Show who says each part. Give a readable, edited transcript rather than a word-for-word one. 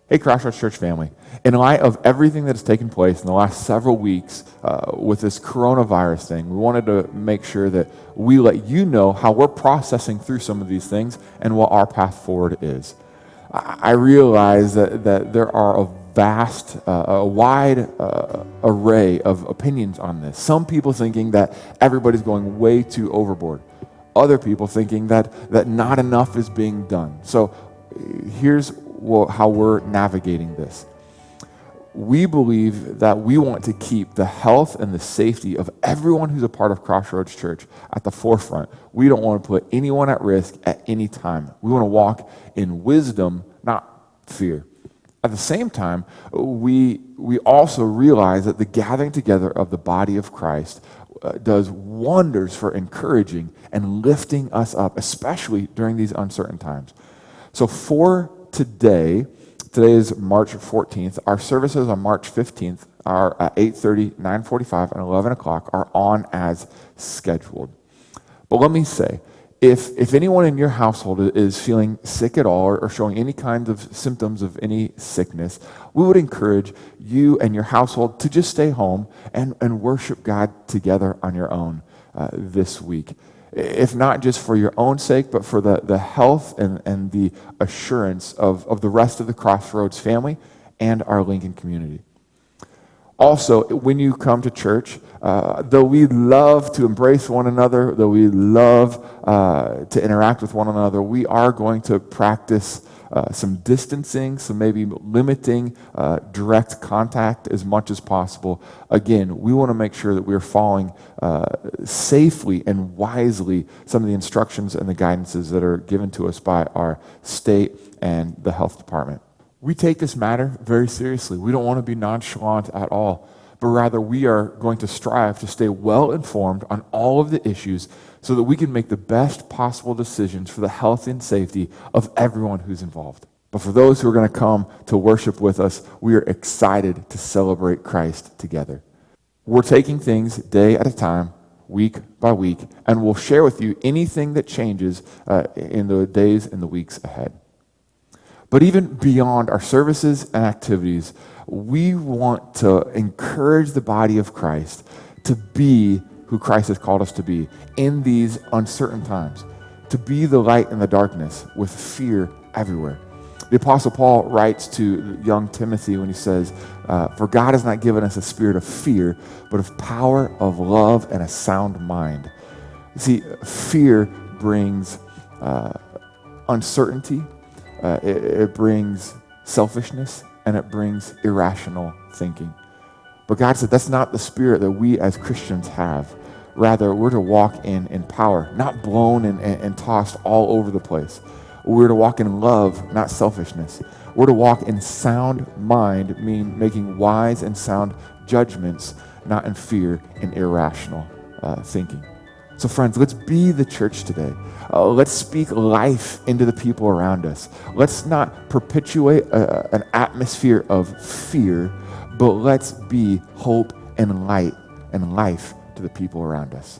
Speaker 1: Hey, Crossroads Church family. In light of everything that has taken place in the last several weeks with this coronavirus thing, we wanted to make sure that we let you know how we're processing through some of these things and what our path forward is. I realize that there are a wide array of opinions on this. Some people thinking that everybody's going way too overboard. Other people thinking that not enough is being done. So here's how we're navigating this. We believe that we want to keep the health and the safety of everyone who's a part of Crossroads Church at the forefront. We don't want to put anyone at risk at any time. We want to walk in wisdom, not fear. At the same time, we also realize that the gathering together of the body of Christ does wonders for encouraging and lifting us up, especially during these uncertain times. So for today is March 14th. Our services on March 15th are at 8:30, 9:45, and 11 o'clock are on as scheduled. But let me say, if anyone in your household is feeling sick at all or showing any kind of symptoms of any sickness, we would encourage you and your household to just stay home and worship God together on your own this week. If not just for your own sake, but for the health and the assurance of the rest of the Crossroads family and our Lincoln community. Also, when you come to church, though we love to embrace one another, though we love to interact with one another, we are going to practice some distancing, some maybe limiting direct contact as much as possible. Again, we want to make sure that we're following safely and wisely some of the instructions and the guidances that are given to us by our state and the health department. We take this matter very seriously. We don't want to be nonchalant at all, but rather we are going to strive to stay well informed on all of the issues so that we can make the best possible decisions for the health and safety of everyone who's involved. But for those who are going to come to worship with us, we are excited to celebrate Christ together. We're taking things day at a time, week by week, and we'll share with you anything that changes in the days and the weeks ahead. But even beyond our services and activities, we want to encourage the body of Christ to be who Christ has called us to be in these uncertain times, to be the light in the darkness with fear everywhere. The Apostle Paul writes to young Timothy when he says, "For God has not given us a spirit of fear, but of power, of love, and a sound mind." You see, fear brings uncertainty, it brings selfishness, and it brings irrational thinking. But God said that's not the spirit that we as Christians have. Rather, we're to walk in power, not blown and tossed all over the place. We're to walk in love, not selfishness. We're to walk in sound mind, meaning making wise and sound judgments, not in fear and irrational thinking. So friends, let's be the church today. Let's speak life into the people around us. Let's not perpetuate an atmosphere of fear, but let's be hope and light and life to the people around us.